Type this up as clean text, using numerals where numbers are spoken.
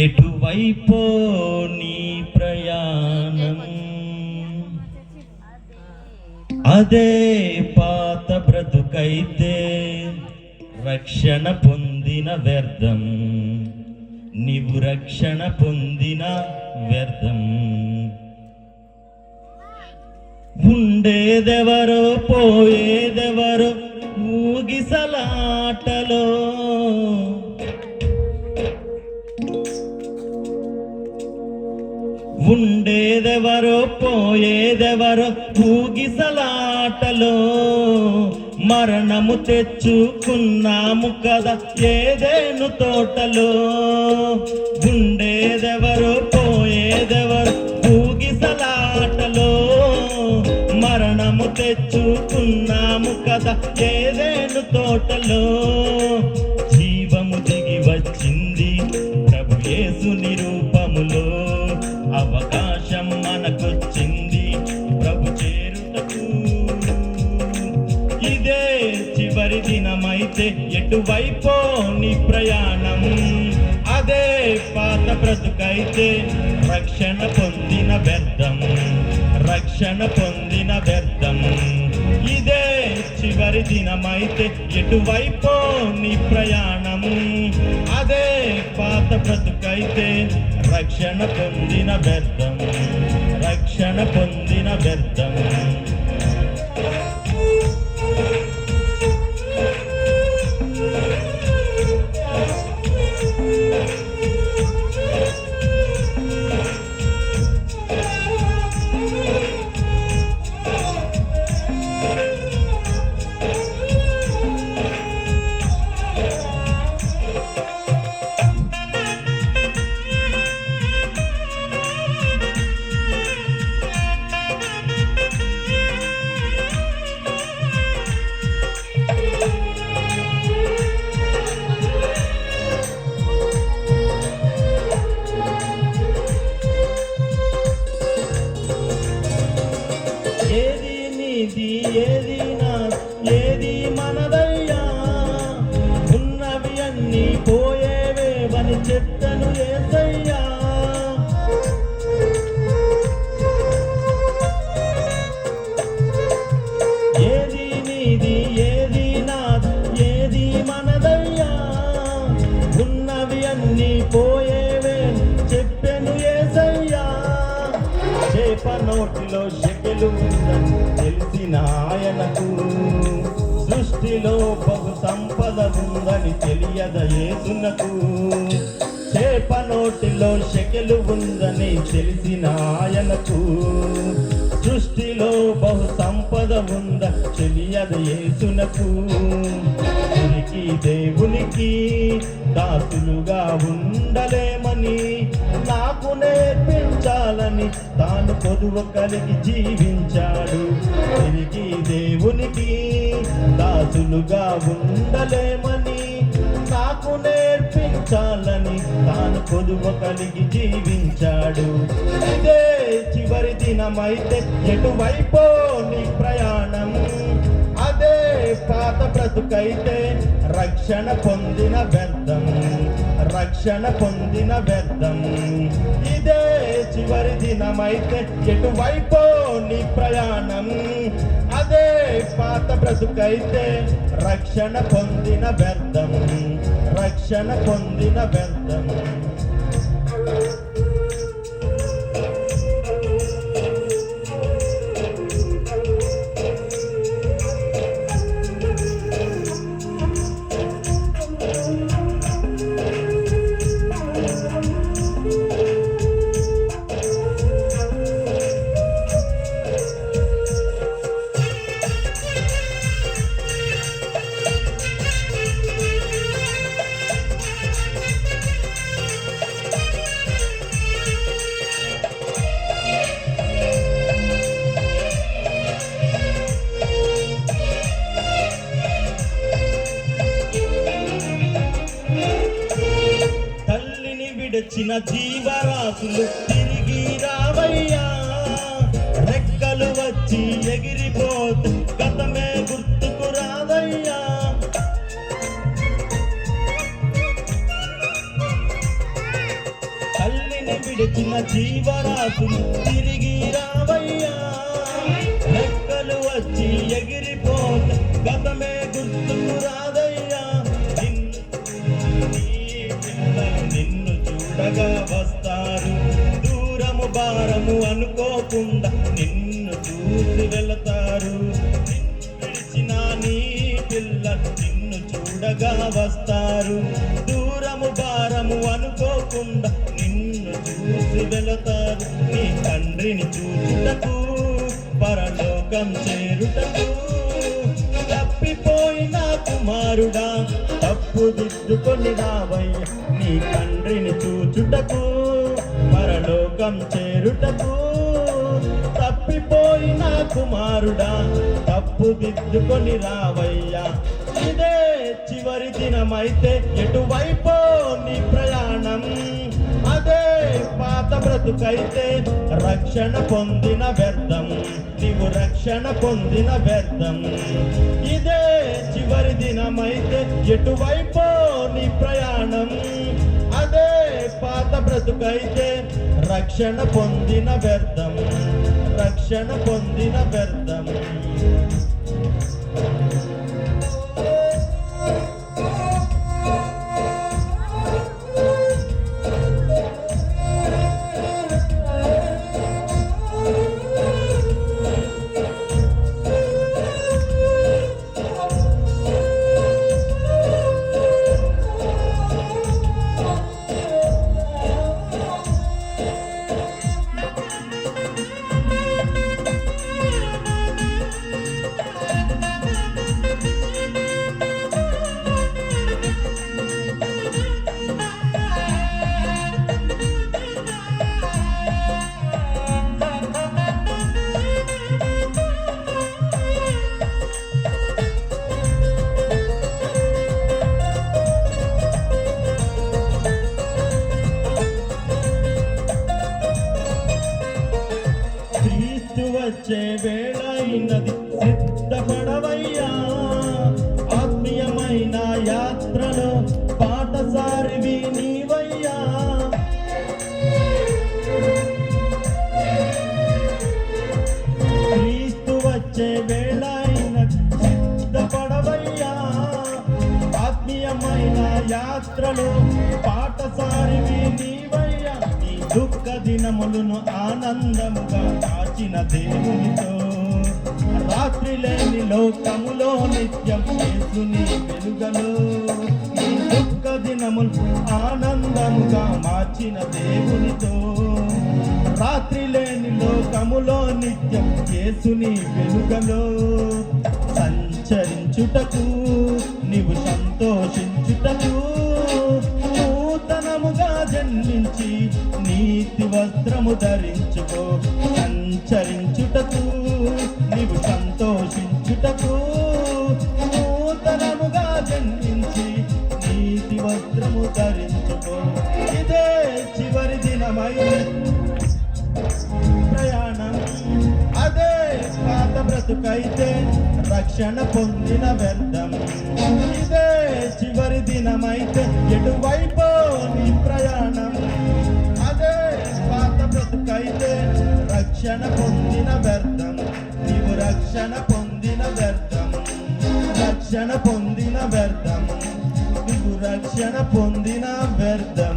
ఎటువైపో నీ ప్రయాణం, అదే పాత బ్రతుకైతే రక్షణ పొందిన వ్యర్థం, నీవు రక్షణ పొందిన వ్యర్థం. ఉండేదెవరో పోయేదెవరో ఊగిసలాటలో, ఉండేదెవరో పోయేదెవరో ఊగిసలాటలో, మరణము తెచ్చుకున్నాము కదా ఏదేను తోటలో. ఉండేదెవరో పోయేదెవరో ఊగిసలాటలో, మరణము తెచ్చుకున్నాము కదా ఏదేను తోటలో. జీవము దిగి వచ్చింది ప్రభు యేసుని రూపములో, అవకాశం మనకొచ్చింది ప్రభు చేరుటకు. ఇదే చివరి దినమైతే ఎటువైపో నీ ప్రయాణం, అదే పాత బ్రతుకైతే రక్షణ పొందిన వ్యర్థం, రక్షణ పొందిన వ్యర్థం. ఇదే చివరి దినమైతే ఎటువైపో నీ ప్రయాణం, అదే పాత బ్రతుకైతే రక్షణ పొందిన వ్యర్థం, రక్షణ పొందిన వ్యర్థం. ఏది నీది ఏది నా ఏది మనదయ్యా, ఉన్నవి అన్నీ పోయేవేవని చెప్పను యేసయ్యా. ఏది నీది ఏది నాది ఏది మనదయ్యా, ఉన్నవి అన్నీ పోయేవేని చెప్పెను యేసయ్యా. చేప నోటిలో శకెలు ఉందని తెలిసిన ఆయనకు, సృష్టిలో బహు సంపద ఉందని తెలియద యేసునకు. చేప నోటిలో శకెలు ఉందని తెలిసిన ఆయనకు, సృష్టిలో బహు సంపద ఉంద తెలియద యేసునకు. ఉనికి దేవునికి దాసులుగా ఉండలేమని నాకు నేర్పించాలని తాను పొదువ కలిగి జీవించాడు. తిరిగి దేవునికి దాసులుగా ఉండలేమని నాకు నేర్పించాలని తాను పొదువ కలిగి జీవించాడు. ఇదే చివరి దినమైతే ఎటువైపో నీ ప్రయాణం, అదే పాత బ్రతుకైతే రక్షణ పొందిన వ్యర్థం, రక్షణ పొందిన వ్యర్థం. ఇదే చివరి దినమైతే ఎటువైపో నీ ప్రయాణం, అదే పాత బ్రతుకైతే రక్షణ పొందిన వ్యర్థం, రక్షణ పొందిన వ్యర్థం. విడిచిన జీవరాశులు తిరిగి రావయ్యా, రెక్కలు వచ్చి ఎగిరిపోతే గతమే గుర్తుకు రాదయ్యా. విడిచిన జీవరాశులు తిరిగి రావయ్యా. రెక్కలు వచ్చి ఎగిరిపోతే గతమే గుర్తుకు రాదయ్యా. నిన్ను చూడగా వస్తారు, దూరము భారము అనుకోకుండా నిన్ను చూసి వెళతారు. విడిచిన నీ పిల్లలు నిన్ను చూడగా వస్తారు, దూరము భారము అనుకోకుండా నిన్ను చూసి వెళతారు. నీ తండ్రిని చూచుటకు పరలోకం చేరుటకు తప్పిపోయిన కుమారుడా తప్పు దిద్దుకొని రావయ్య. నీ తండ్రిని చూచుటకు పరలోకం చేరుటకు తప్పిపోయిన కుమారుడా తప్పు దిద్దుకొని రావయ్యా. ఇదే చివరి దినమైతే ఎటువైపో నీ ప్రయాణం, అదే పాత బ్రతుకైతే రక్షణ పొందిన వ్యర్థం, నీవు రక్షణ పొందిన వ్యర్థం. ఇదే చివరి దినమైతే ఎటువైపో నీ ప్రయాణం, అదే పాత బ్రతుకైతే రక్షణ పొందిన వ్యర్థం, రక్షణ పొందిన వ్యర్థం. వచ్చే వేళ అయినది, సిద్ధపడవయ్యా. ఆత్మీయమైన యాత్రలో పాటసారివి నీవయ్యా. క్రీస్తు వచ్చే వేళ అయినది, సిద్ధపడవయ్యా. ఆత్మీయమైన యాత్రలో పాటసారివి నీవయ్యా. నీ దుఃఖ దినములను ఆనందముగా కాచిన దేవునితో, రాత్రి లేని లోకములో నిత్యం యేసుని వెలుగలో. నీ దుఃఖ దినములు ఆనందముగా మార్చిన దేవునితో, రాత్రి లేని లోకములో నిత్యం యేసుని వెలుగలో. సంచరించుటకు నీవు సంతోషించుటకు నూతనముగా జన్మించి నీతి వస్త్రము ధరించుకో. సంచరించుటకు నీవు సంతోషించుటకు నూతనముగా జన్మించి నీతి వస్త్రము ధరించుకో. ఇదే చివరి దినమై ప్రయాణం, అదే పాత బ్రతుకైతే రక్షణ పొందిన వ్యర్థం. ఇదే చివరి దినమైతే ఎటువైపో నీ ప్రయాణం, అదే పాత బ్రతుకైతే రక్షణ పొందిన వ్యర్థం, నీవు రక్షణ పొందిన వ్యర్థం, రక్షణ పొందిన వ్యర్థం, నీవు రక్షణ పొందిన వ్యర్థం.